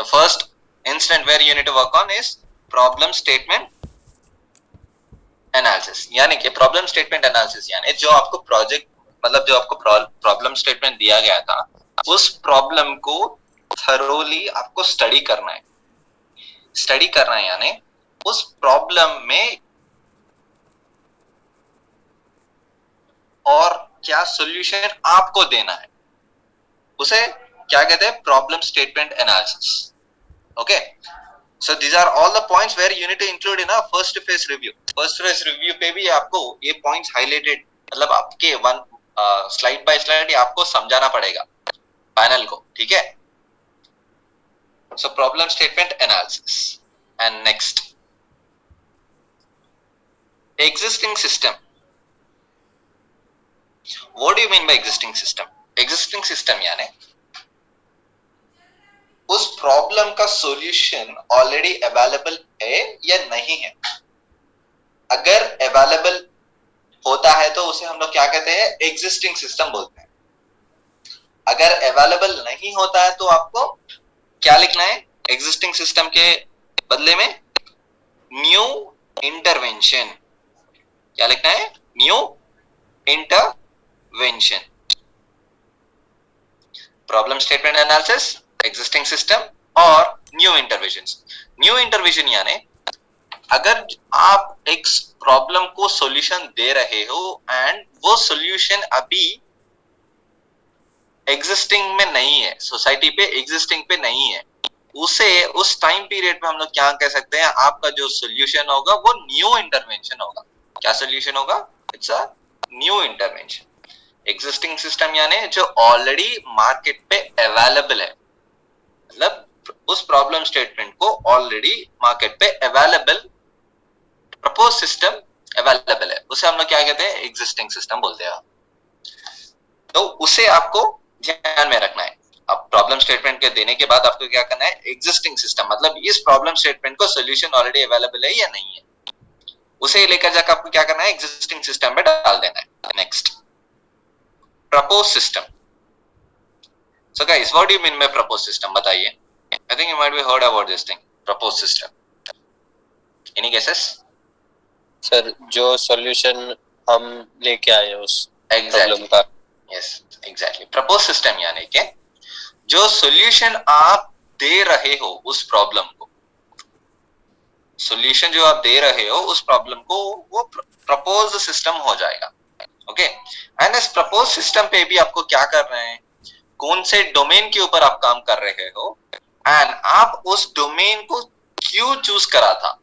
first instant where you need to work on is problem statement analysis. यानी कि problem statement analysis यानी जो आपको project मतलब जो आपको problem statement दिया गया था उस problem को thoroughly आपको study करना है. स्टडी करना है यानी उस प्रॉब्लम में और क्या सॉल्यूशन आपको देना है उसे क्या कहते हैं problem statement analysis. Okay, so these are all the points where you need to include in a first phase review. First phase review पे भी आपको ये पॉइंट्स हाईलाइटेड मतलब आपके वन स्लाइड बाय स्लाइड आपको समझाना पड़ेगा पैनल को. ठीक है, so problem statement analysis. And next, existing system. What do you mean by existing system? Existing system यानी उस प्रॉब्लम का सॉल्यूशन ऑलरेडी अवेलेबल है या नहीं है. अगर अवेलेबल होता है तो उसे हम लोग क्या कहते हैं एग्जिस्टिंग सिस्टम बोलते हैं. अगर अवेलेबल नहीं होता है तो आपको क्या लिखना है एग्जिस्टिंग सिस्टम के बदले में न्यू इंटरवेंशन. क्या लिखना है new intervention. Problem statement analysis, existing system और न्यू इंटरवेंशन. न्यू इंटरवेंशन यानी अगर आप एक प्रॉब्लम को सॉल्यूशन दे रहे हो एंड वो सॉल्यूशन अभी एग्जिस्टिंग में नहीं है, सोसाइटी पे एग्जिस्टिंग पे नहीं है, उसे उस टाइम पीरियड में हम लोग क्या कह सकते हैं आपका जो सॉल्यूशन होगा वो न्यू इंटरवेंशन होगा. क्या सॉल्यूशन होगा? It's a new intervention. Existing system यानी जो ऑलरेडी मार्केट पे अवेलेबल है, मतलब उस प्रॉब्लम स्टेटमेंट को ऑलरेडी मार्केट पे अवेलेबल प्रपोज सिस्टम अवेलेबल है, उसे हम लोग क्या कहते हैं एग्जिस्टिंग सिस्टम बोलते हैं. तो उसे आपको ध्यान में रखना है. अब प्रॉब्लम स्टेटमेंट के देने के बाद आपको क्या करना है एग्जिस्टिंग सिस्टम मतलब इस प्रॉब्लम स्टेटमेंट को सॉल्यूशन ऑलरेडी अवेलेबल है या नहीं है, उसे लेकर जाकर आपको क्या करना है एग्जिस्टिंग सिस्टम में डाल देना है. Next, propose system. So guys, what do you mean by propose system? बताइए. I think you might be heard about this thing propose system. Any guesses? Sir जो सॉल्यूशन हम लेके आए उस प्रॉब्लम का. Yes exactly. प्रपोज सिस्टम यानी कि जो सॉल्यूशन आप दे रहे हो उस प्रॉब्लम को, सॉल्यूशन जो आप दे रहे हो उस प्रॉब्लम को वो प्रपोज सिस्टम हो जाएगा. ओके, एंड इस प्रपोज सिस्टम पे भी आपको क्या कर रहे हैं, कौन से डोमेन के ऊपर आप काम कर रहे हो एंड आप उस डोमेन को क्यों चूज करा था.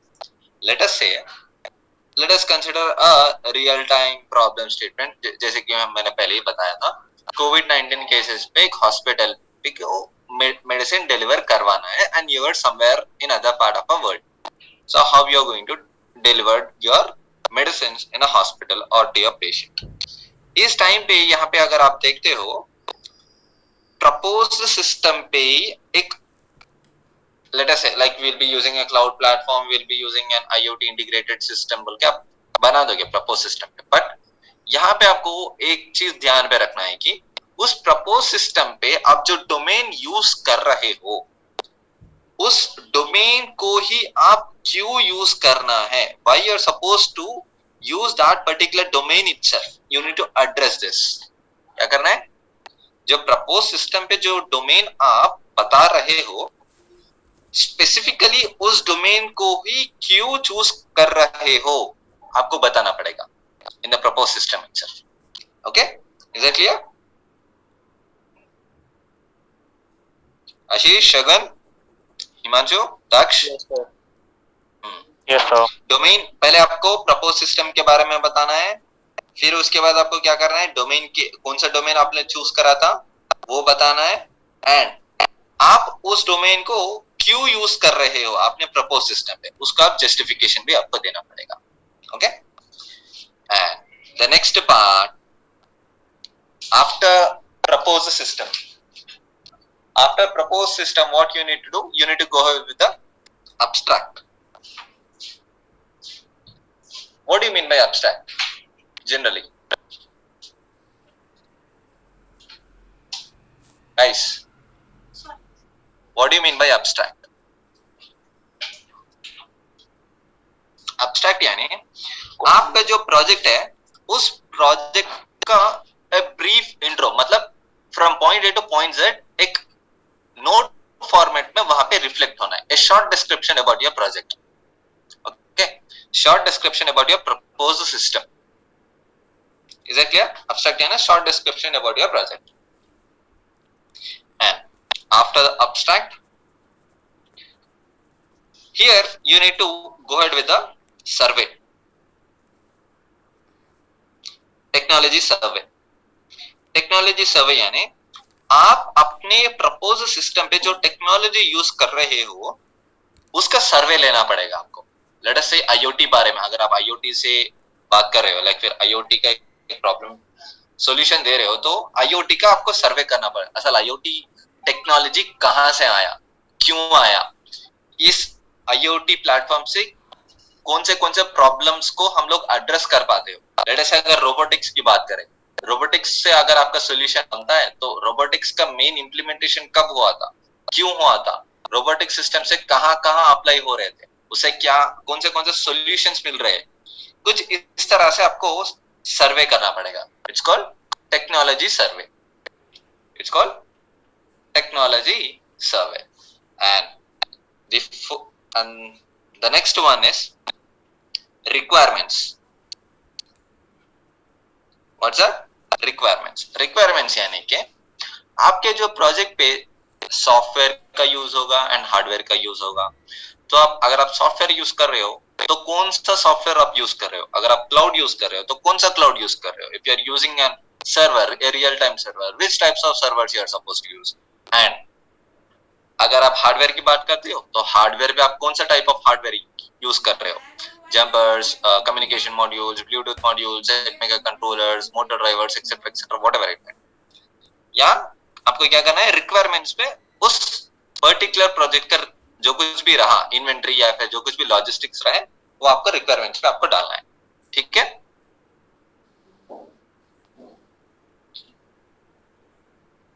Let us consider a real time problem statement. जैसे कि मैंने पहले ही बताया था, कोविड-19 केसेस पे एक हॉस्पिटल मेडिसिन डिलीवर करवाना है and you are somewhere in other part of a world. So how you are going to deliver your medicines in a hospital or to your patient. इस टाइम पे यहाँ पे अगर आप देखते हो प्रपोज सिस्टम पे एक let us say like we'll be using a cloud platform, we'll be using an IoT integrated system बोल के आप बना दोगे प्रपोज सिस्टम पे. बट यहाँ पे आपको एक चीज ध्यान पे रखना है कि उस प्रपोज सिस्टम पे आप जो डोमेन यूज कर रहे हो उस डोमेन को ही आप क्यों यूज करना है. why you are supposed to use that particular domain itself, you need to address this. क्या करना है, जो प्रपोज सिस्टम पे जो डोमेन आप बता रहे हो स्पेसिफिकली उस डोमेन को ही क्यों चूज कर रहे हो आपको बताना पड़ेगा in the propose system itself. Okay, is it clear? Ashish, Shagan, Himanshu, Daksh. Yes sir. Domain पहले आपको प्रपोज सिस्टम के बारे में बताना है, फिर उसके बाद आपको क्या करना है डोमेन के कौन सा डोमेन आपने चूज करा था वो बताना है एंड आप उस डोमेन को क्यों यूज कर रहे हो आपने प्रपोज सिस्टम पे, उसका जस्टिफिकेशन भी आपको देना पड़ेगा. Okay, and the next part after propose system. After proposed system, what you need to do? You need to go ahead with the abstract. What do you mean by abstract? Generally, guys, what do you mean by abstract? Abstract यानी आपका जो project है उस project का brief intro, मतलब from point A to point Z एक note format में वहां पे रिफ्लेक्ट होना है. A short description about your project. Okay, short description about your proposed system. Is it clear? Abstract यानी short description about your project. And after the abstract, here you need to go ahead with the survey, technology survey. Technology survey यानी आप अपने propose system पे जो technology use कर रहे हो उसका सर्वे लेना पड़ेगा आपको. लेट अस से आईओटी बारे में अगर आप आईओटी से बात कर रहे हो, लाइक फिर आईओटी का एक प्रॉब्लम सॉल्यूशन दे रहे हो, तो आईओटी का आपको सर्वे करना पड़ेगा. असल आईओटी टेक्नोलॉजी कहां से आया, क्यों आया, इस आईओटी प्लेटफॉर्म से कौन से प्रॉब्लम्स को हम लोग एड्रेस कर पाते हो. लेट अस से अगर रोबोटिक्स की बात करें, रोबोटिक्स से अगर आपका सॉल्यूशन बनता है तो रोबोटिक्स का मेन इंप्लीमेंटेशन कब हुआ था, क्यों हुआ था, रोबोटिक सिस्टम से कहां अप्लाई हो रहे थे, उसे क्या कौन से सॉल्यूशंस मिल रहे हैं, कुछ इस तरह से आपको सर्वे करना पड़ेगा. It's called technology survey. It's called technology survey. And the next one is requirements. What's that? Requirements. Requirements यानी कि आपके जो प्रोजेक्ट पे सॉफ्टवेयर का यूज होगा एंड हार्डवेयर का यूज होगा. तो आप अगर आप सॉफ्टवेयर यूज कर रहे हो तो कौन सा सॉफ्टवेयर आप यूज कर रहे हो, अगर आप क्लाउड यूज कर रहे हो तो कौन सा क्लाउड यूज कर रहे हो. If you are using an server, a real time server, which types of servers you are supposed to use. And अगर आप हार्डवेयर की बात करते हो तो हार्डवेयर पे आप कौन सा टाइप ऑफ हार्डवेयर यूज कर रहे हो. Jumpers, communication modules, Bluetooth modules, mega controllers, motor drivers, etc., whatever it may. या आपको क्या करना है, रिक्वायरमेंट्स पे उस पर्टिकुलर प्रोजेक्ट का जो कुछ भी रहा, इन्वेंट्री या फिर जो कुछ भी लॉजिस्टिक्स रहे, वो आपको रिक्वायरमेंट्स पे आपको डालना है. ठीक है?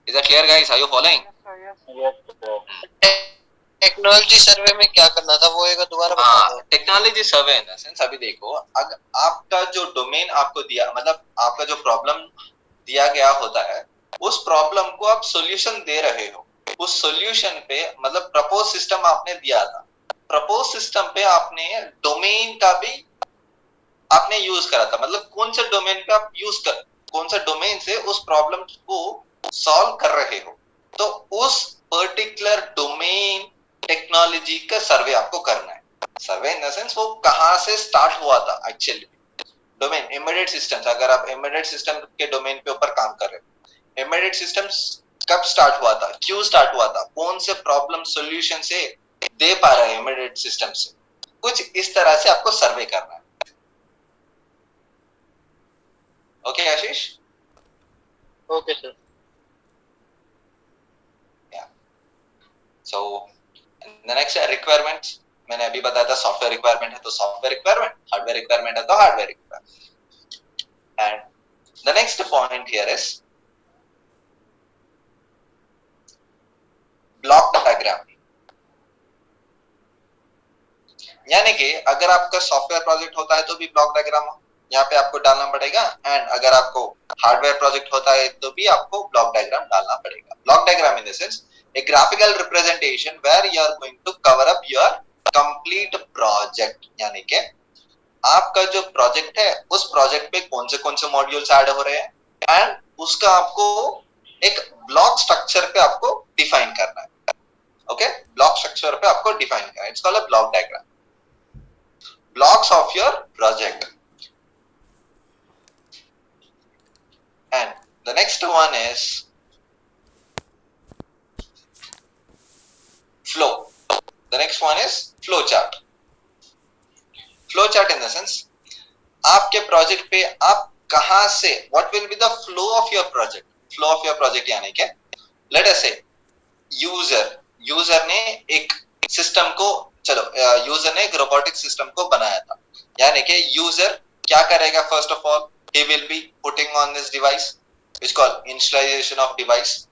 Is that clear, guys? Are you following? Technology survey में क्या करना था वो एक दोबारा बता दो. Technology survey in the sense, अभी देखो अगर आपका जो डोमेन आपको दिया, मतलब आपका जो प्रॉब्लम दिया गया होता है, उस प्रॉब्लम को आप सॉल्यूशन दे रहे हो. उस सॉल्यूशन पे मतलब प्रपोज सिस्टम आपने दिया था, प्रपोज सिस्टम पे आपने डोमेन का भी आपने यूज करा था, मतलब कौन से डोमेन पे आप कौन सा डोमेन से उस प्रॉब्लम को सॉल्व कर रहे हो, तो उस पर्टिकुलर डोमेन टेक्नोलॉजी का सर्वे आपको करना है. सर्वे इन द सेंस वो कहां से स्टार्ट हुआ था एक्चुअली. डोमेन एम्बेडेड सिस्टम्स, अगर आप एम्बेडेड सिस्टम के डोमेन पे ऊपर काम कर रहे हो, एम्बेडेड सिस्टम्स कब स्टार्ट हुआ था, क्यों स्टार्ट हुआ था, कौन से प्रॉब्लम सॉल्यूशन से दे पा रहे हैं एम्बेडेड सिस्टम से, कुछ इस तरह से आपको सर्वे करना है. Okay Ashish? Okay sir. So the next requirements, मैंने अभी बताया था सॉफ्टवेयर रिक्वायरमेंट है तो सॉफ्टवेयर रिक्वायरमेंट, हार्डवेयर रिक्वायरमेंट है तो hardware requirement. And the next point here is block diagram. यानी कि अगर आपका सॉफ्टवेयर प्रोजेक्ट होता है तो भी ब्लॉक डायग्राम यहाँ पे आपको डालना पड़ेगा, एंड अगर आपको हार्डवेयर प्रोजेक्ट होता है तो भी आपको ब्लॉक डायग्राम डालना पड़ेगा. Block diagram in the sense a graphical representation where you are going to cover up your complete project. यानी कि आपका जो प्रोजेक्ट है उस प्रोजेक्ट पे कौन से मॉड्यूल्स ऐड हो रहे हैं एंड उसका आपको एक ब्लॉक स्ट्रक्चर पे आपको डिफाइन करना है. ओके, ब्लॉक स्ट्रक्चर पे आपको डिफाइन करना है. It's called a block diagram. Blocks of your project. And the next one is flow. The next one is flow chart. Flow chart in the sense आपके project पे आप कहां से, what will be the flow of your project. Flow of your project यानी क्या, let us say user ने एक system को, चलो यूजर ने एक रोबोटिक सिस्टम को बनाया था. यानी कि यूजर क्या करेगा, first of all he will be putting on this device which called initialization of device,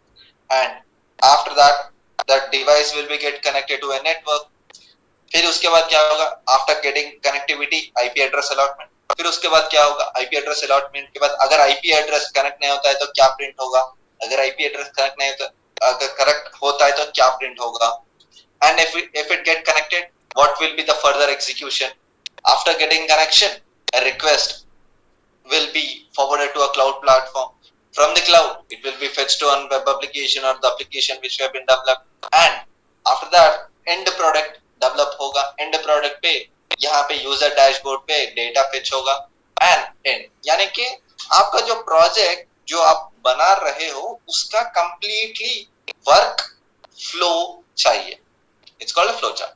and after that that device will be get connected to a network. फिर उसके बाद क्या होगा, after getting connectivity IP address allotment. फिर उसके बाद क्या होगा, आईपी एड्रेस अलॉटमेंट के बाद अगर आईपी एड्रेस कनेक्ट नहीं होता है तो क्या प्रिंट होगा, अगर आईपी एड्रेस कनेक्ट नहीं होता, अगर करेक्ट होता है तो क्या प्रिंट होगा. And if it get connected, what will be the further execution? After getting connection, a request will be forwarded to a cloud platform. From the cloud, it will be fetched to a web application or the application which have been developed. And after that, end product develop होगा. End product पे यहाँ पे user dashboard पे data fetch होगा. And end, यानी कि आपका जो project जो आप बना रहे हो उसका completely work flow चाहिए. It's called a flowchart.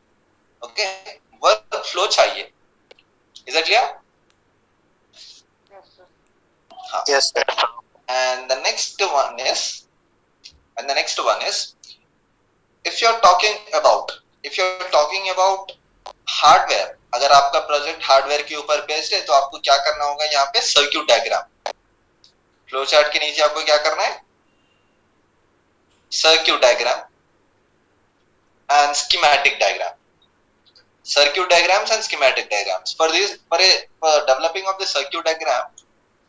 Okay, workflow चाहिए. Is that clear? Yes, sir. And the next one is, if you're talking about hardware, अगर आपका प्रोजेक्ट हार्डवेयर के ऊपर बेस्ड है तो आपको क्या करना होगा, यहाँ पे सर्क्यूट डायग्राम, फ्लोचार्ट के नीचे आपको क्या करना है, circuit diagram and schematic diagram. Circuit diagrams and schematic diagrams. For developing of the circuit diagram,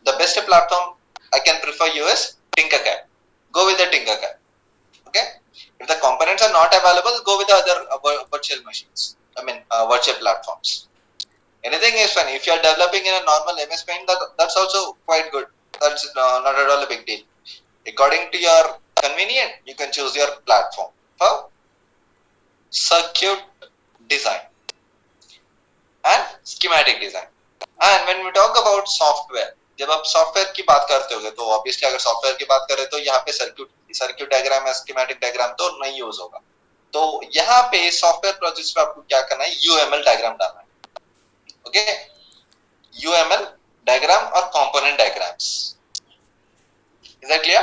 the best platform I can prefer you is Tinkercad. Go with the Tinkercad. Okay. If the components are not available, go with the other virtual machines. Virtual platforms. Anything is fine. If you are developing in a normal MS Paint, that's also quite good. That's not at all a big deal. According to your convenience, you can choose your platform for circuit design and schematic design. And when we talk about software, जब आप software की बात करते होगे तो obviously अगर software की बात करें तो यहाँ पे सर्क्यूट डायग्राम या स्कीमेटिक डायग्राम तो नहीं यूज होगा. तो यहाँ पे सॉफ्टवेयर प्रोजेक्ट्स पे आपको क्या करना है, यूएमएल डायग्राम डालना है. ओके, यूएमएल डायग्राम और component diagrams. Is that clear?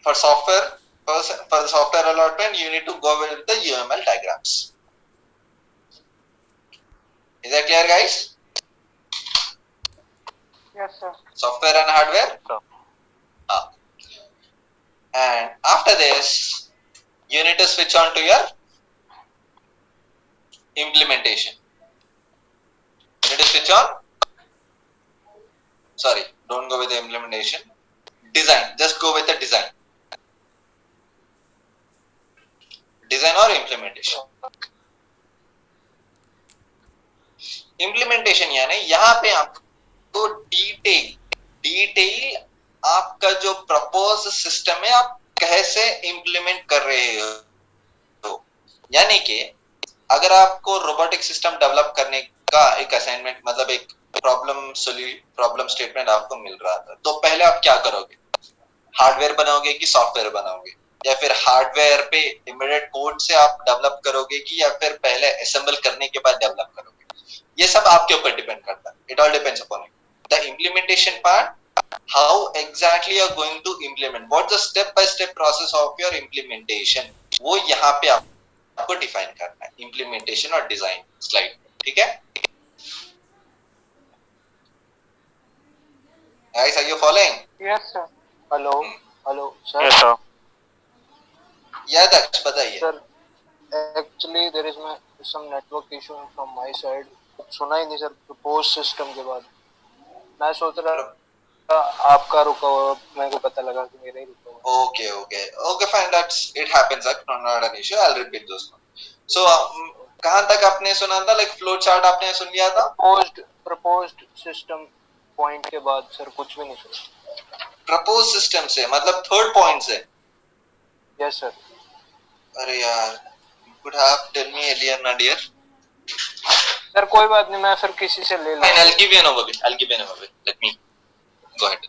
For software, for the software allotment, you need to go with the UML diagrams. Is that clear, guys? Yes, sir. Software and hardware. Sir. And after this, you need to switch on to your implementation. You need to switch on. Sorry, don't go with the implementation. Design. Just go with the design. Design or implementation. Implementation यानी यहाँ पे आपको detail आपका जो propose system है आप कैसे implement कर रहे हो. यानी कि अगर आपको रोबोटिक सिस्टम डेवलप करने का एक असाइनमेंट, मतलब एक प्रॉब्लम स्टेटमेंट आपको मिल रहा था, तो पहले आप क्या करोगे, हार्डवेयर बनाओगे कि सॉफ्टवेयर बनाओगे, या फिर हार्डवेयर पे इमीडिएट कोड से आप डेवलप करोगे कि या फिर पहले असेंबल करने के बाद डेवलप करोगे. ये सब आपके ऊपर डिपेंड करता है. It all depends upon you. The implementation part, how exactly you are going to implement, what the step by step process of your implementation, वो यहाँ पे आपको डिफाइन करना है. इम्प्लीमेंटेशन और डिजाइन स्लाइड. ठीक है guys, are you following? Yes, sir. Hello, sir. Yes, sir. या दक्ष बताइए. Sir, actually there is some network issue from my side. सुना ही नहीं सर प्रपोज सिस्टम के बाद. मैं सोच रहा आपका रुका हुआ, मेरे को पता लगा कि मेरा ही रुका हुआ. Okay, fine. It happens. Not an issue. I'll repeat those one. So कहाँ तक आपने सुना था? Like flow chart आपने सुन लिया था? Proposed system point के बाद सर कुछ भी नहीं सुना. Proposed system से मतलब third point से? Yes sir. अरे यार, you could have tell me earlier, ना dear. सर कोई बात नहीं, मैं फिर किसी से ले लूँगा. Fine, I'll give you an overview. Let me go ahead.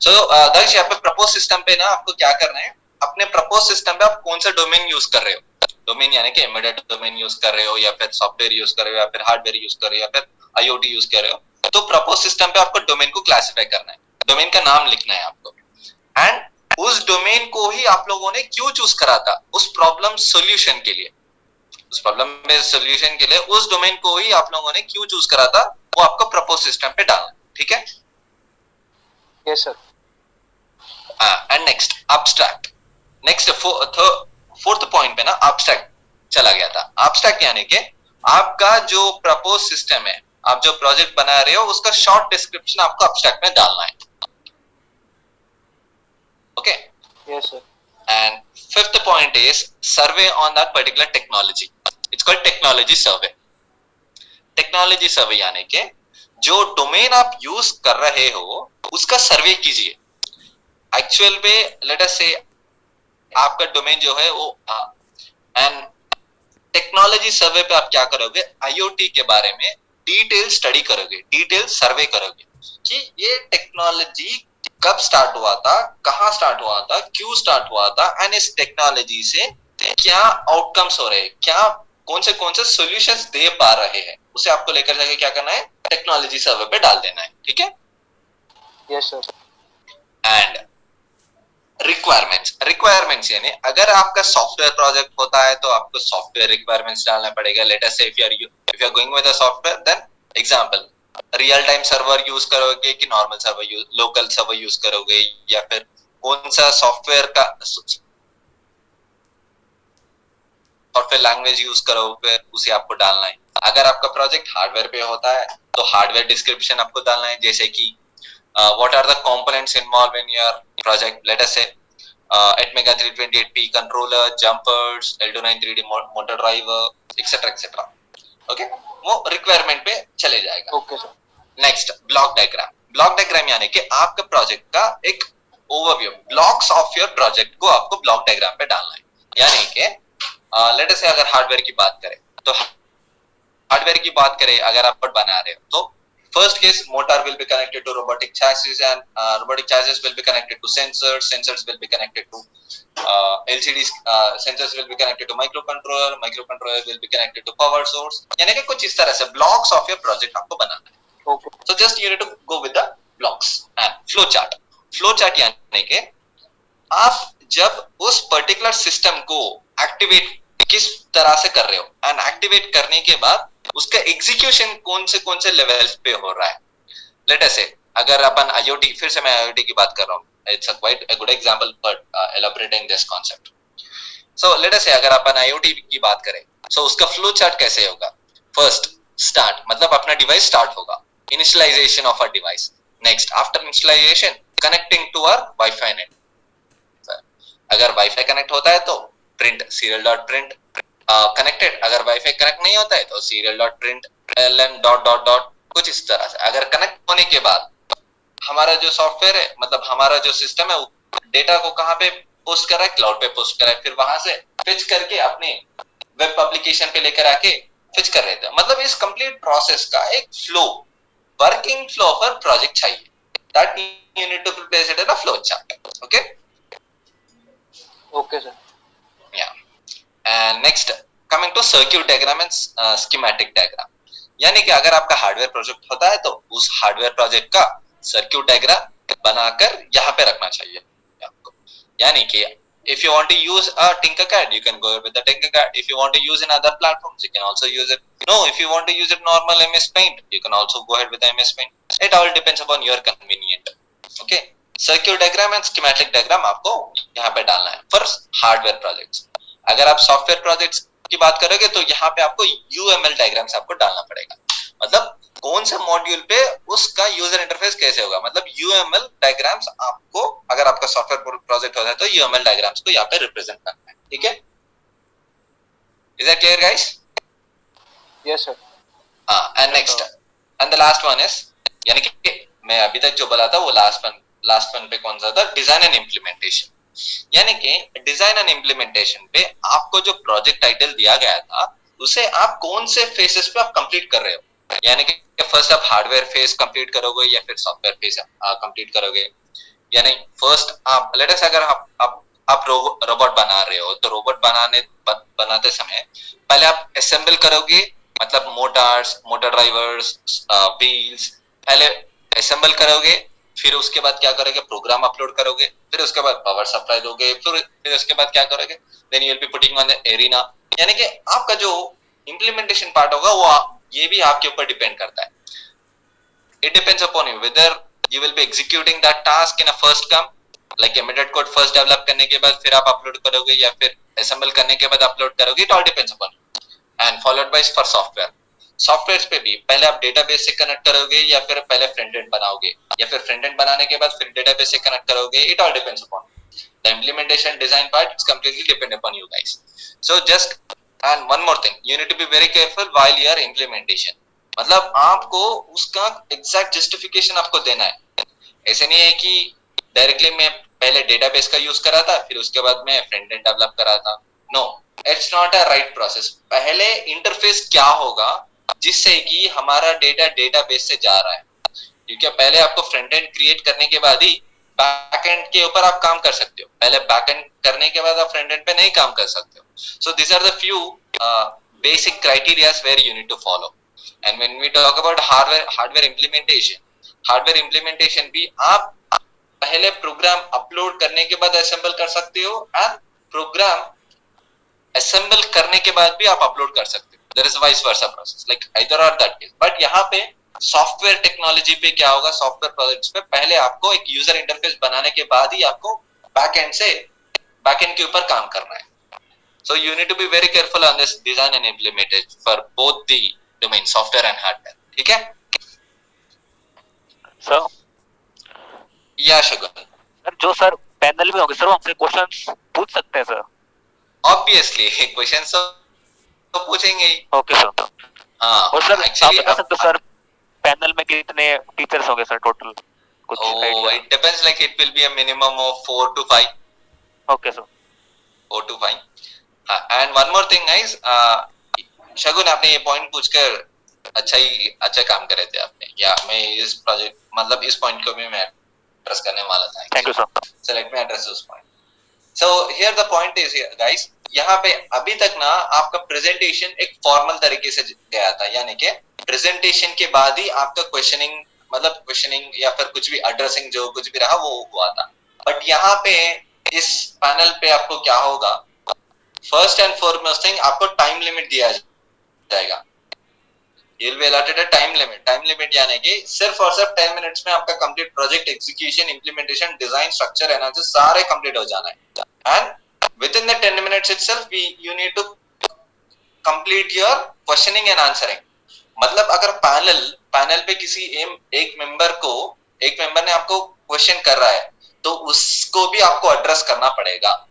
So दक्ष, यहाँ पे प्रपोज सिस्टम पे ना आपको क्या करना है, अपने प्रपोज सिस्टम पे आप कौन सा डोमेन यूज कर रहे हो, डोमेन यानी कि एम्बेडेड डोमेन यूज कर रहे हो या फिर सॉफ्टवेयर यूज कर रहे हो या फिर हार्डवेयर यूज कर रहे हो या फिर आईओटी यूज कर रहे हो, तो प्रपोज सिस्टम पे आपको डोमेन को क्लासिफाई करना है, डोमेन का नाम लिखना है आपको. एंड उस डोमेन को ही आप लोगों ने क्यों चूज करा था, उस प्रॉब्लम सॉल्यूशन के लिए, उस प्रॉब्लम बेस्ड सॉल्यूशन के लिए उस डोमेन को ही आप लोगों ने क्यों चूज करा था, वो आपको प्रपोज सिस्टम पे डालना. ठीक है? Yes sir. And next abstract. Next fourth point पे ना एब्स्ट्रैक्ट चला गया था। एब्स्ट्रैक्ट यानी कि आपका जो प्रपोज सिस्टम है, आप जो प्रोजेक्ट बना रहे हो उसका शॉर्ट डिस्क्रिप्शन आपको एब्स्ट्रैक्ट में डालना है। Okay, Yes, sir. and fifth point is survey on that particular technology. It's called technology survey. Technology survey यानी कि जो डोमेन आप यूज कर रहे हो उसका सर्वे कीजिए। एक्चुअल में लेट अस से आपका डोमेन जो है वो एंड टेक्नोलॉजी सर्वे पे आप क्या करोगे, आईओटी के बारे में डिटेल स्टडी करोगे, डिटेल सर्वे करोगे कि ये टेक्नोलॉजी कब स्टार्ट हुआ था, कहां स्टार्ट हुआ था, क्यों स्टार्ट हुआ था, एंड इस टेक्नोलॉजी से क्या आउटकम्स हो रहे हैं, क्या कौन से सॉल्यूशंस दे पा रहे हैं, उसे आपको लेकर जाके क्या करना है, टेक्नोलॉजी सर्वे पे डाल देना है। ठीक है। Yes, sir. एंड रिक्वायरमेंट्स यानी अगर आपका सॉफ्टवेयर प्रोजेक्ट होता है तो आपको सॉफ्टवेयर रिक्वायरमेंट्स डालना पड़ेगा। Let us say if you are going with a software, then example real time server use करोगे कि normal server local server use करोगे, या फिर कौन सा सॉफ्टवेयर का सॉफ्टवेयर लैंग्वेज यूज करोगे, उसे आपको डालना है। अगर आपका प्रोजेक्ट हार्डवेयर पे होता है तो हार्डवेयर डिस्क्रिप्शन आपको डालना है, जैसे कि what are the components involved in your project. Let us say Atmega 328P controller, jumpers, L293D motor driver, etc. Okay, वो रिक्वायरमेंट पे चले जाएगा। Okay, sir. Next block diagram. Block diagram यानी कि आपका प्रोजेक्ट का एक overview, blocks of your project को आपको ब्लॉक डायग्राम पे डालना है। यानी कि लेट अस से अगर हार्डवेयर की बात करें तो हार्डवेयर की बात करें, अगर आप बना रहे हो तो first case motor will be connected to robotic chassis, and robotic chassis will be connected to sensors will be connected to LCDs, sensors will be connected to microcontroller will be connected to power source। यानी कि कुछ इस तरह से blocks of your project आपको बनाना है। Okay. So just you need to go with the blocks and flow chart यानी कि आप जब उस पर्टिकुलर सिस्टम को एक्टिवेट किस तरह से कर रहे हो, एंड एक्टिवेट करने के बाद उसका एग्जीक्यूशन कौन से लेवल पे हो रहा है। लेट अस से अगर अपन आईओटी, फिर से मैं आईओटी की बात कर रहा हूँ, it's a quite a good example for elaborating this concept. So let us say अगर अपन आईओटी की बात करें, सो उसका फ्लो चार्ट कैसे होगा। फर्स्ट स्टार्ट, मतलब अपना डिवाइस स्टार्ट होगा, initialization of a device. Next after initialization connecting to our wifi net. अगर वाईफाई कनेक्ट होता है तो print serial dot print connected, अगर वाईफाई कनेक्ट नहीं होता है तो serial dot print ln dot dot dot, कुछ इस तरह से। अगर कनेक्ट होने के बाद हमारा जो सॉफ्टवेयर है, मतलब हमारा जो सिस्टम है, डेटा को कहाँ पे पोस्ट कर रहा है, क्लाउड पे पोस्ट कर रहा है, फिर वहां से फिच करके अपने वेब एप्लीकेशन पे लेकर आके फिच कर रहे थे। मतलब इस कंप्लीट प्रोसेस का एक फ्लो, वर्किंग फ्लो पर प्रोजेक्ट चाहिए, that you need to place it in a flow chart. Okay, Okay, sir. yeah. And next coming to circuit diagram and schematic diagram, यानी कि अगर आपका हार्डवेयर प्रोजेक्ट होता है तो उस हार्डवेयर प्रोजेक्ट का सर्क्यूट डायग्राम बनाकर यहाँ पे रखना चाहिए आपको। यानी कि if you want to use a Tinkercad, you can go with the Tinkercad. If you want to use in other platforms, you can also use it. No, if you want to use it normal MS Paint, you can also go ahead with the MS Paint. It all depends upon your convenient. Okay, circuit diagram and schematic diagram आपको यहाँ पे डालना है for hardware projects. अगर आप software projects की बात करोगे तो यहाँ पे आपको यूएमएल डायग्राम्स आपको डालना पड़ेगा, मतलब कौन सा मॉड्यूल पे उसका यूजर इंटरफेस कैसे होगा। मतलब यूएमएल डायग्राम्स आपको, अगर आपका सॉफ्टवेयर प्रोजेक्ट होता है तो यूएमएल डायग्राम्स को यहाँ पे रिप्रेजेंट करना है। ठीक है, is that clear guys? Yes, sir. And next and the last one is, यानी कि मैं अभी तक जो बोला था वो लास्ट वन पे कौन सा था, डिजाइन एंड इम्प्लीमेंटेशन। यानी कि डिजाइन एंड इम्प्लीमेंटेशन पे आपको जो प्रोजेक्ट टाइटल दिया गया था उसे आप कौन से फेसेस पे आप कंप्लीट कर रहे हो। यानी कि फर्स्ट आप हार्डवेयर फेज कंप्लीट करोगे या फिर सॉफ्टवेयर फेज कंप्लीट करोगे। यानी फर्स्ट आप लेट अस अगर आप रोबोट बना रहे हो तो रोबोट बनाते समय पहले आप असेंबल करोगे, मतलब मोटर ड्राइवर्स, व्हील्स पहले असेंबल करोगे, फिर उसके बाद क्या करोगे, प्रोग्राम अपलोड करोगे, फिर उसके बाद पावर सप्लाई दोगे, फिर उसके बाद क्या करोगे, then you will be putting on the arena. यानी कि आपका जो इम्प्लीमेंटेशन पार्ट होगा वो ये भी आपके ऊपर डिपेंड करता है। It depends upon you whether you will be executing that task in a first come like embedded code first develop करने के बाद फिर आप अपलोड करोगे या फिर असेंबल करने के बाद अपलोड करोगे, it all depends upon you. And followed by for software, software पे भी पहले आप डेटाबेस से कनेक्ट करोगे या फिर पहले फ्रंट एंड बनाओगे या फिर फ्रंट एंड बनाने के बाद फिर डेटाबेस से कनेक्ट करोगे, it all depends upon the implementation design part is completely depend upon you guys. So just and one more thing, you need to be very careful while your implementation. मतलब आपको उसका exact justification आपको देना है। ऐसे नहीं है कि डायरेक्टली मैं पहले डेटाबेस का यूज करा था फिर उसके बाद मैं फ्रंट एंड डेवलप करा था, no, it's not a right process. पहले इंटरफेस क्या होगा जिससे कि हमारा डेटा डेटाबेस से जा रहा है, क्योंकि पहले आपको फ्रंट एंड क्रिएट करने के बाद ही बैक एंड के ऊपर आप काम कर सकते हो। पहले बैक एंड करने के बाद आप फ्रंट एंड पे नहीं काम कर सकते हो। So this are the few basic criterias where you need to follow. And when we talk about hardware implementation भी आप पहले प्रोग्राम अपलोड करने के बाद असेंबल कर सकते हो एंड प्रोग्राम असेंबल करने के बाद भी आप अपलोड कर सकते हो। There is vice versa process, like either or that case. But यहाँ पे सॉफ्टवेयर टेक्नोलॉजी पे क्या होगा, सॉफ्टवेयर प्रोजेक्ट्स पे पहले आपको एक यूजर इंटरफेस बनाने के बाद ही आपको बैकएंड के ऊपर काम करना है। So you need to be very careful on this design and implementation for both the domain software and hardware, ठीक है? सर या शगुन सर जो सर पैनल में होंगे सर वो हमसे क्वेश्चंस पूछ सकते हैं सर? ऑब्वियसली क्वेश्चंस तो पूछेंगे ही। Okay sir. हाँ, और सर आप एक्चुअली बता सकते हो सर पैनल में कितने टीचर्स होंगे सर टोटल? कुछ Oh, it depends. Like it will be a minimum of 4 to 5. Okay sir. 4 to 5. And one more thing, guys. शगुन, आपने ये पॉइंट पूछकर अच्छा काम करे थे आपने। या मैं इस प्रोजेक्ट मतलब इस पॉइंट को भी मैं एड्रेस करने वाला था। Thank you sir. So let me address this point. So here the point is here, guys. यहाँ पे अभी तक ना आपका प्रेजेंटेशन एक फॉर्मल तरीके से गया था, यानी कि प्रेजेंटेशन के बाद ही आपका क्वेश्चनिंग या फिर कुछ भी एड्रेसिंग जो कुछ भी रहा वो हुआ था। बट यहाँ पे इस पैनल पे आपको क्या होगा, फर्स्ट एंड फॉरमोस्ट थिंग आपको टाइम लिमिट दिया जाएगा। You will be allotted a time limit यानी कि सिर्फ और सिर्फ 10 मिनट्स में आपका complete project execution, implementation, design, structure, analysis सारे कंप्लीट हो जाना है। And within the 10 minutes itself you need to complete your questioning and answering. मतलब अगर पैनल पे किसी एक मेंबर ने आपको क्वेश्चन कर रहा है तो उसको भी आपको एड्रेस करना पड़ेगा।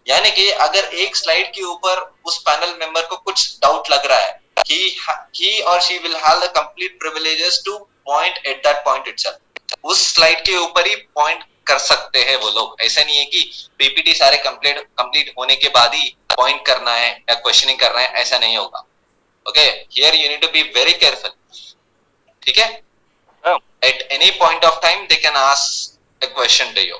यानी कि अगर एक स्लाइड के ऊपर उस पैनल मेंबर को कुछ डाउट लग रहा है, he or she will have the complete privileges to point at that point itself। उस स्लाइड के ऊपर ही पॉइंट कर सकते हैं वो लोग। ऐसा नहीं है कि पीपीटी सारे कंप्लीट होने के बाद ही पॉइंट करना है या क्वेश्चनिंग करना है, ऐसा नहीं होगा। Okay, here you need to be very careful, ठीक है? At any point of time they can ask a question to you.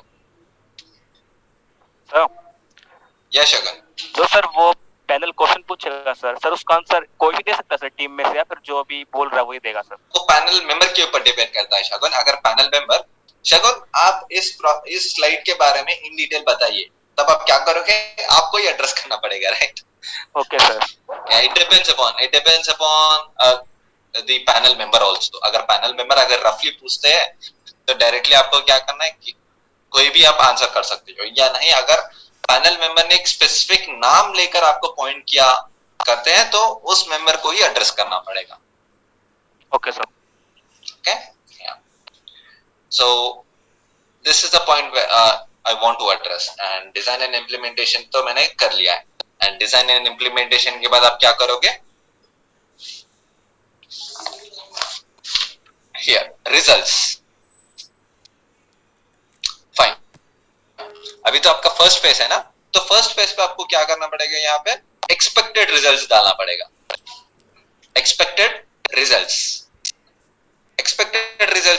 Yes Shagun. जो सर वो पैनल क्वेश्चन पूछेगा सर उसका आंसर कोई भी दे सकता है सर टीम में से, या फिर जो अभी बोल रहा है वही देगा सर? तो पैनल मेंबर के ऊपर डिपेंड करता है शगुन। अगर पैनल मेंबर, शगुन आप इस स्लाइड के बारे में इन डिटेल बताइए, तब आप क्या करोगे, आपको ही एड्रेस करना पड़ेगा, right? Okay sir. It depends upon the panel member also. अगर पैनल मेंबर अगर रफली पूछते हैं तो डायरेक्टली आपको क्या करना है कि कोई भी आप आंसर कर सकते हो, या नहीं अगर पैनल मेंबर ने एक स्पेसिफिक नाम लेकर आपको पॉइंट किया करते हैं तो उस मेंबर को ही एड्रेस करना पड़ेगा। Okay sir. Okay, so this is the point I want to address. And design and implementation तो मैंने कर लिया है। एंड डिजाइन एंड इम्प्लीमेंटेशन के बाद आप क्या करोगे, हियर रिजल्ट्स। फाइन, अभी तो आपका फर्स्ट फेज है ना, तो फर्स्ट फेज पे आपको क्या करना पड़ेगा, यहाँ पे एक्सपेक्टेड रिजल्ट्स डालना पड़ेगा। एक्सपेक्टेड रिजल्ट्स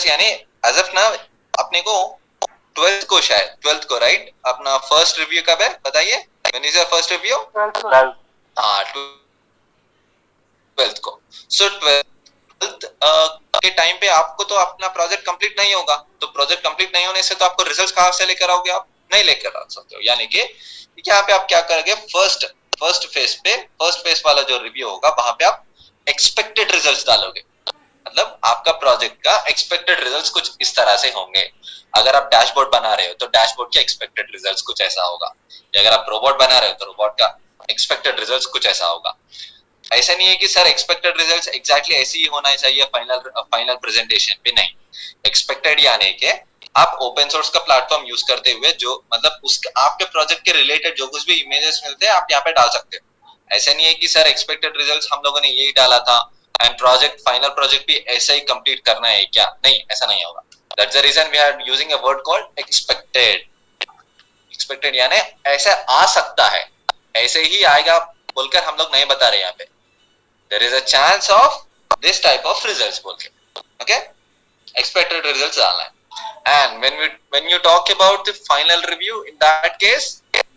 यानी एज ऑफ नाउ अपने को 12th को राइट, अपना फर्स्ट रिव्यू कब है बताइए? When is your first review? 12th को। सो 12th के टाइम पे आपको तो अपना प्रोजेक्ट कंप्लीट नहीं होगा, तो प्रोजेक्ट कंप्लीट नहीं होने से तो आपको रिजल्ट्स कहां से लेकर आओगे? आप नहीं लेकर आ सकते हो। यानी कि यहाँ पे आप क्या करोगे, फर्स्ट फेज वाला जो रिव्यू होगा वहां पे आप एक्सपेक्टेड रिजल्ट्स डालोगे, मतलब आपका प्रोजेक्ट का एक्सपेक्टेड रिजल्ट्स कुछ इस तरह से होंगे। अगर आप डैशबोर्ड बना रहे हो तो डैशबोर्ड के एक्सपेक्टेड रिजल्ट्स कुछ ऐसा होगा, या अगर आप रोबोट बना रहे हो तो रोबोट का एक्सपेक्टेड रिजल्ट्स कुछ ऐसा होगा। ऐसा नहीं है कि सर एक्सपेक्टेड रिजल्ट्स एग्जैक्टली ऐसे ही होना चाहिए फाइनल प्रेजेंटेशन पे, नहीं। एक्सपेक्टेड यानी कि आप ओपन सोर्स का प्लेटफॉर्म यूज करते हुए जो मतलब उसके आपके प्रोजेक्ट के रिलेटेड जो कुछ भी इमेजेस मिलते हैं आप यहाँ पे डाल सकते हो। ऐसा नहीं है कि सर एक्सपेक्टेड रिजल्ट्स हम लोगों ने यही डाला था एंड प्रोजेक्ट फाइनल प्रोजेक्ट भी ऐसा ही कंप्लीट करना है क्या, नहीं, ऐसा नहीं होगा। That's the reason we are using a word called expected. Expected यानी ऐसा आ सकता है, ऐसे ही आएगा बोलकर हम लोग नहीं बता रहे यहाँ पे। There is a chance of this type of results बोल के, ओके। एक्सपेक्टेड रिजल्ट्स डालना है। And when you talk about the final review, in that case,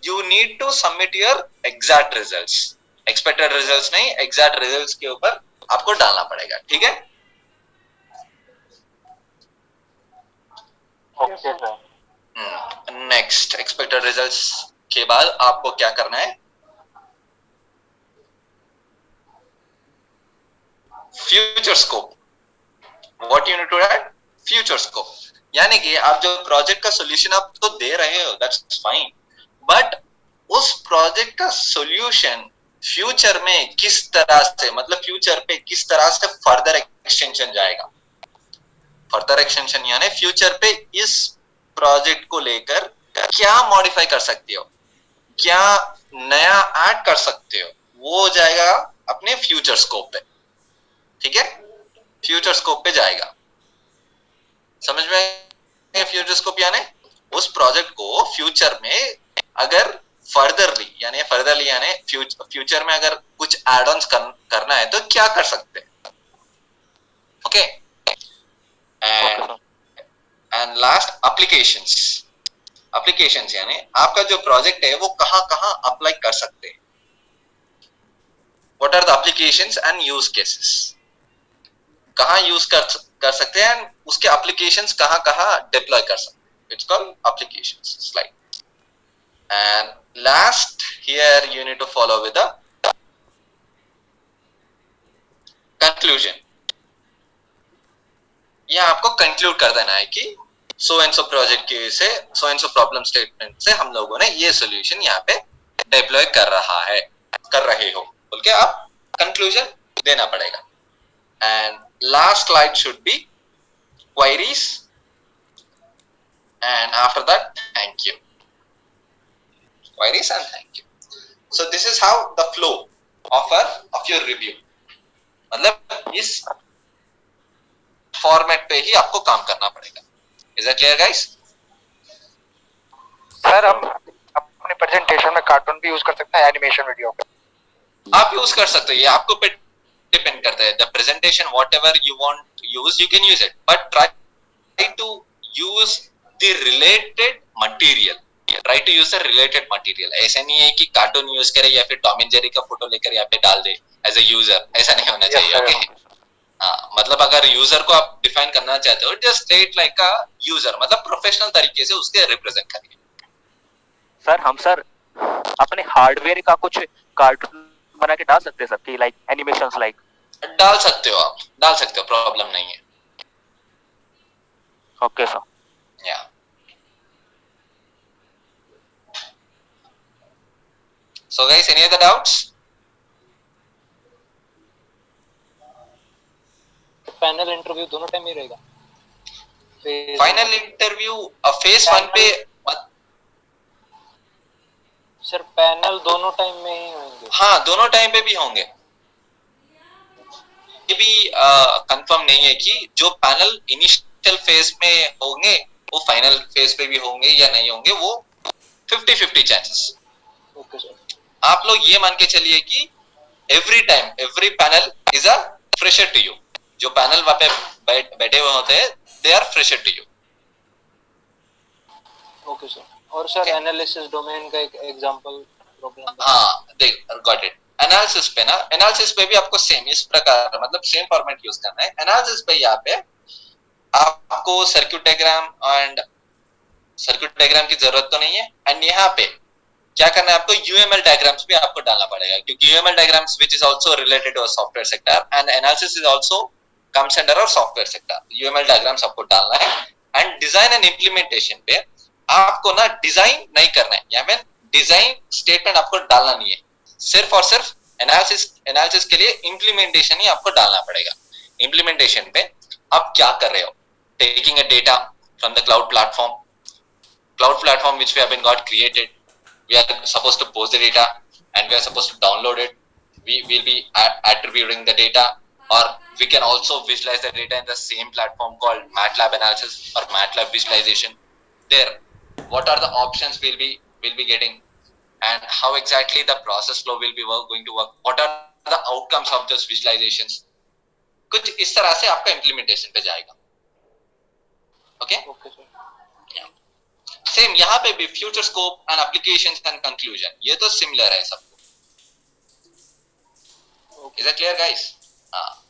you need to submit your exact results. Expected results नहीं, exact results के ऊपर आपको डालना पड़ेगा, ठीक है? Okay sir. Next, expected results के बाद आपको क्या करना है? Future scope. What you need to add? Future scope. यानी कि आप जो प्रोजेक्ट का सोल्यूशन आप तो दे रहे हो, दैट्स फाइन, बट उस प्रोजेक्ट का सोल्यूशन फ्यूचर में किस तरह से, मतलब फ्यूचर पे किस तरह से फर्दर एक्सटेंशन जाएगा। फर्दर एक्सटेंशन यानी फ्यूचर पे इस प्रोजेक्ट को लेकर क्या मॉडिफाई कर सकते हो, क्या नया ऐड कर सकते हो, वो जाएगा अपने फ्यूचर स्कोप पे, ठीक है? फ्यूचर स्कोप पे जाएगा। समझ में? फ्यूचर स्कोप यानी उस प्रोजेक्ट को फ्यूचर में अगर फर्दरली यानी फ्यूचर में अगर कुछ एड ऑन्स करना है तो क्या कर सकते हैं, ओके। एंड लास्ट एप्लीकेशंस यानी आपका जो प्रोजेक्ट है वो कहां कहां अप्लाई कर सकते हैं। What are the applications and use cases, कहां यूज कर सकते हैं, उसके एप्लीकेशंस कहां कहां डिप्लॉय कर सकते हैं। It's called applications slide. And last here you need to follow with the conclusion. यह आपको कंक्लूड कर देना है कि सो एंड सो प्रोजेक्ट के से so and so problem statement से हम लोगों ने ये सॉल्यूशन यहाँ पे डिप्लॉय कर रहे हो बोल के आप कंक्लूजन देना पड़ेगा। And last slide should be queries, and after that thank you. Queries and thank you. So this is how the flow of your review, मतलब इस फॉर्मेट पे ही आपको काम करना पड़ेगा। Is that clear guys? Sir हम अपने प्रेजेंटेशन में कार्टून भी यूज कर सकते हैं, एनिमेशन वीडियो आप यूज कर सकते हो, ये आपको पे डिपेंड करता है। The presentation whatever you want to use you can use it, but try to use the related material. Try to use the related material. ऐसा नहीं है कि कार्टून यूज करे या फिर टॉम एंड जेरी का फोटो लेकर यहाँ पे डाल दे एज ए यूजर, ऐसा नहीं होना चाहिए, ओके। हाँ, मतलब अगर यूजर को आप डिफाइन करना चाहते हो just state like a user, मतलब प्रोफेशनल तरीके से उसके रिप्रेजेंट करिए। सर हम सर अपने हार्डवेयर का कुछ कार्टून बना के डाल सकते हैं सर, कि लाइक एनिमेशंस लाइक डाल सकते हो, आप डाल सकते हो, प्रॉब्लम नहीं है। Okay sir. या so guys, any other doubts? Panel interview दोनों टाइम ही रहेगा? फाइनल इंटरव्यू फेज 1 पे सर पैनल दोनों टाइम में ही होंगे? हाँ, दोनों टाइम पे भी होंगे। ये भी कंफर्म नहीं है कि जो पैनल इनिशियल फेज में होंगे वो फाइनल फेज पे भी होंगे या नहीं होंगे, वो 50-50 चांसेस। Okay sir. आप लोग ये मान के चलिए कि every panel is a fresher to you. जो पैनल वहां पे बैठे हुए होते हैं they are fresher to you. Okay sir. और सर एनालिसिस डोमेन का एक एग्जांपल प्रॉब्लम? हाँ, देख, गॉट इट। एनालिसिस पे ना, एनालिसिस पे भी आपको सेम इस प्रकार, मतलब सेम फॉर्मेट यूज करना है। एनालिसिस पे यहाँ पे आपको सर्किट डायग्राम की जरूरत तो नहीं है। एंड यहाँ पे क्या करना है, आपको यूएमएल डायग्राम्स भी आपको डालना पड़ेगा, क्योंकि UML diagrams which is also related to software sector and analysis is also comes under our software sector, UML diagram सबको डालना है। एंड डिजाइन एंड इम्प्लीमेंटेशन पे आपको ना डिजाइन नहीं करना है, या फिर डिजाइन स्टेटमेंट आपको डालना नहीं है, सिर्फ और सिर्फ एनालिसिस के लिए इम्प्लीमेंटेशन ही आपको डालना पड़ेगा। इम्प्लीमेंटेशन पे आप क्या कर रहे हो, taking a data from the cloud platform which we have been got created, we are supposed to post the data and we are supposed to download it. We will be attributing the data, or we can also visualize the data in the same platform called MATLAB analysis or MATLAB visualization. There, what are the options we'll be getting, and how exactly the process flow will be going to work, what are the outcomes of those visualizations, कुछ इस तरह से आपका implementation पे जाएगा। Okay okay sir. Same यहाँ पे भी future scope and applications and conclusion, ये तो सिमिलर है सबको। Is it clear guys? हाँ।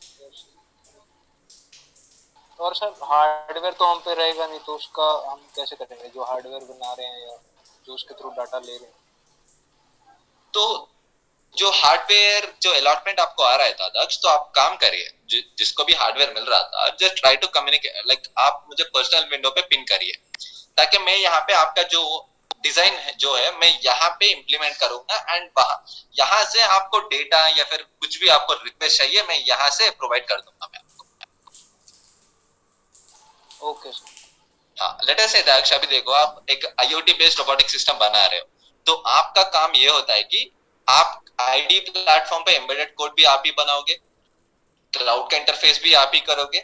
और सर हार्डवेयर तो हम पे रहेगा नहीं, तो उसका हम कैसे करेंगे, जो हार्डवेयर बना रहे हैं या जो उसके थ्रू डाटा ले रहे हैं? तो जो हार्डवेयर जो अलॉटमेंट आपको आ रहा है दादक्ष, तो आप काम करिए, जिसको भी हार्डवेयर मिल रहा था just try to communicate, like आप मुझे पर्सनल विंडो पे पिन करिए, ताकि मैं यहाँ पे आपका जो डिजाइन जो है मैं यहाँ पे इम्प्लीमेंट करूंगा, एंड यहाँ से आपको डेटा या फिर कुछ भी आपको रिक्वेस्ट चाहिए मैं यहाँ से प्रोवाइड कर दूंगा मैं आपको। Okay sir. हाँ, लेट अस से दाक्ष, अभी देखो आप एक IoT बेस्ड रोबोटिक सिस्टम बना रहे हो, तो आपका काम ये होता है कि आप आईडी प्लेटफॉर्म पे एम्बेडेड कोड भी आप ही बनाओगे, क्लाउड का इंटरफेस भी आप ही करोगे,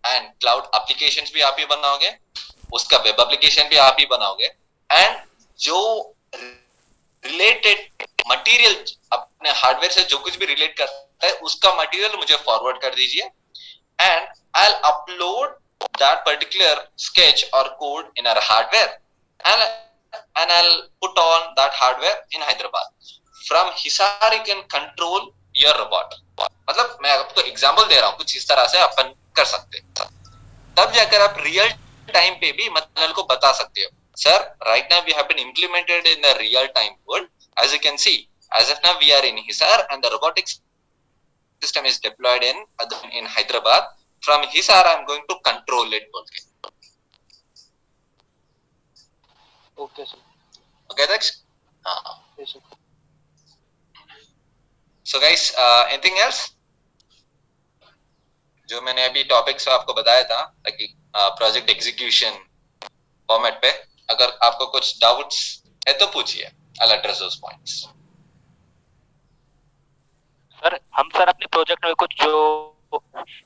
एंड क्लाउड एप्लीकेशंस भी आप ही बनाओगे, उसका वेब एप्लीकेशन भी आप ही बनाओगे, एंड जो रिलेटेड मटेरियल अपने हार्डवेयर से जो कुछ भी रिलेट करता है उसका मटेरियल मुझे फॉरवर्ड कर दीजिए, and I will upload that particular sketch or code in our hardware, and I'll put on that hardware in Hyderabad. From Hisar you can control your robot. मतलब मैं आपको एग्जांपल दे रहा हूँ, कुछ इस तरह से अपन कर सकते हैं, तब जाकर आप रियल टाइम पे भी मतलब को बता सकते हो, sir right now we have been implemented in the real time world, as you can see as of now we are in Hisar and the robotics system is deployed in Hyderabad. From Hisar I am going to control it बोल के। Okay sir. Okay Daksh? हाँ। Yes sir. So guys, anything else? जो मैंने अभी topics आपको बताया था, ताकि प्रोजेक्ट एग्जीक्यूशन फॉर्मेट पे अगर आपको कुछ डाउट्स है तो पूछिए, I'll address those points. Sir हम सर अपने प्रोजेक्ट में कुछ जो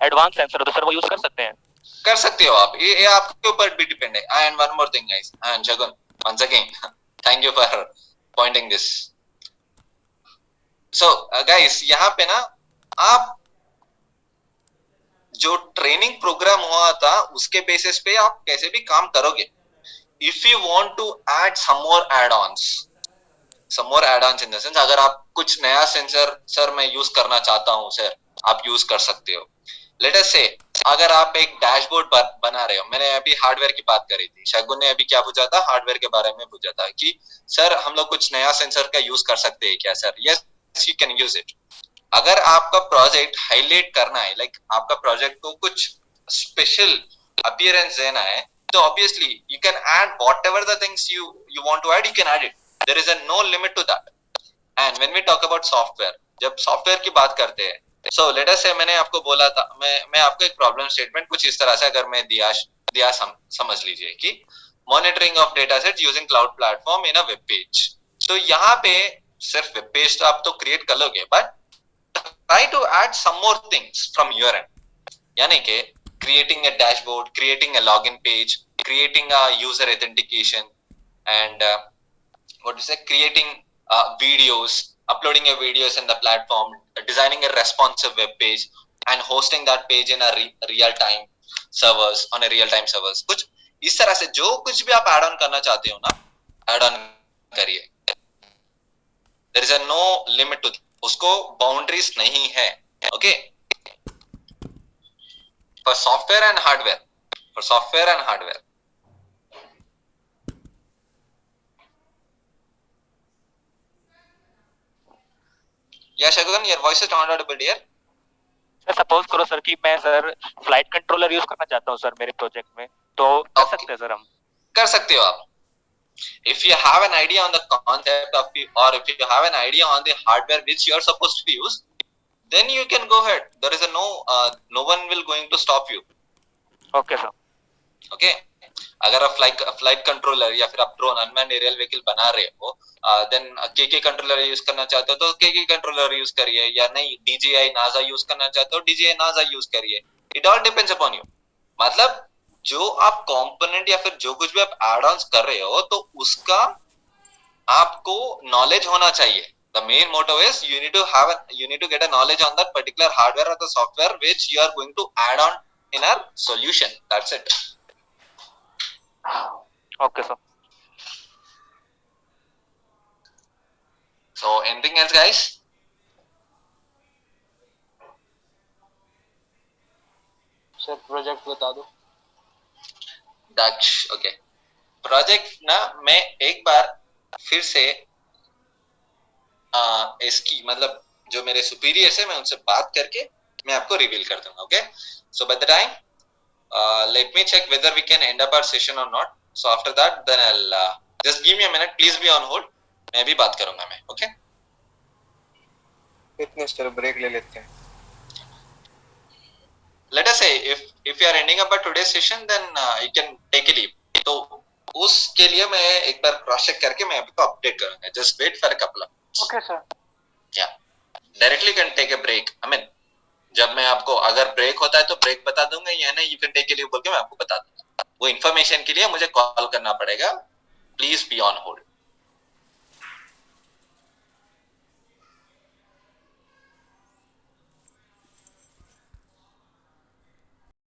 एडवांस सेंसर है तो सर वो यूज कर सकते हैं? कर सकते हो आप, ये आपके ऊपर भी डिपेंड है। And one more thing guys, and Shagun once again thank you for pointing this. So guys, यहाँ पे ना आप जो ट्रेनिंग प्रोग्राम हुआ था उसके बेसिस पे आप कैसे भी काम करोगे। If you want to add some more add-ons in the sense, अगर आप कुछ नया सेंसर सर मैं यूज करना चाहता हूँ सर, आप यूज कर सकते हो। लेट अस से अगर आप एक डैशबोर्ड बना रहे हो, मैंने अभी हार्डवेयर की बात करी थी, शगुन ने अभी क्या पूछा था, हार्डवेयर के बारे में पूछा था कि सर हम लोग कुछ नया सेंसर का यूज कर सकते हैं क्या sir? Yes you can use it. अगर आपका प्रोजेक्ट हाईलाइट करना है, लाइक आपका प्रोजेक्ट को कुछ स्पेशल अपीयरेंस देना है, तो obviously you can add whatever the things you want to add, you can add it, there is a no limit to that. And when we talk about software, जब software की बात करते हैं, सो let us से मैंने आपको बोला था, मैं आपको एक प्रॉब्लम स्टेटमेंट कुछ इस तरह से अगर मैं दिया समझ लीजिए कि monitoring of data set using cloud platform in a web page. तो यहाँ पे सिर्फ वेब पेज तो आप तो क्रिएट कर लोगे, but try to add some more things from your end, यानी कि creating a dashboard, creating a login page, creating a user authentication, and what is it, creating videos, uploading your videos in the platform, designing a responsive web page and hosting that page in a real time servers, on a real time servers। कुछ इस तरह से जो कुछ भी आप add on करना चाहते हो ना, ऐड ऑन करिए, there is a no limit to, उसको बाउंड्रीज नहीं है। Okay, for software and hardware, yeah Shagun, your voice is not audible dear. Sir suppose करो सर कि मैं सर फ्लाइट कंट्रोलर यूज करना चाहता हूँ सर मेरे प्रोजेक्ट में, तो कर Okay. सकते हैं सर हम? कर सकते हो आप. If you have an idea on the concept of the, or if you have an idea on the hardware which you are supposed to use, then you can go ahead. There is a no one will going to stop you. Okay sir. Okay. अगर आप flight controller या फिर आप drone unmanned aerial vehicle बना रहे हो, then के controller use करना चाहते हो तो के कंट्रोलर यूज करिए, या नहीं DJI नासा यूज करना चाहते हो DJI नासा यूज करिए. It all depends upon you. मतलब जो आप कंपोनेंट या फिर जो कुछ भी आप एड ऑन्स कर रहे हो तो उसका आपको नॉलेज होना चाहिए. The main motto is you need to get a knowledge on that particular hardware or the software which you are going to add on in our solution. That's it. Okay sir. So anything else, guys? Sir project बता दो. Daksh, okay. Project ना मैं एक बार फिर से इसकी मतलब जो मेरे सुपीरियर्स है मैं उनसे बात करके मैं आपको रिवील कर दूंगा. Okay. So by the time let me check whether we can end up our session or not. So after that then I'll just give me a minute. Please be on hold. मैं भी बात करूंगा मैं. Okay. इतने sir break ले लेते हैं. Let us say if you are ending up our today's session then you can take a leave. तो उसके लिए मैं एक बार क्रॉस चेक करके मैं आपको अपडेट करूंगा. Just wait for a couple of minutes. Okay sir. Yeah. Directly you can take a break. I mean जब मैं आपको अगर ब्रेक होता है तो ब्रेक बता दूंगा, या नहीं यू कैन टेक के लिए बोल के मैं आपको बता दूंगा. वो इन्फॉर्मेशन के लिए मुझे कॉल करना पड़ेगा. Please be on hold.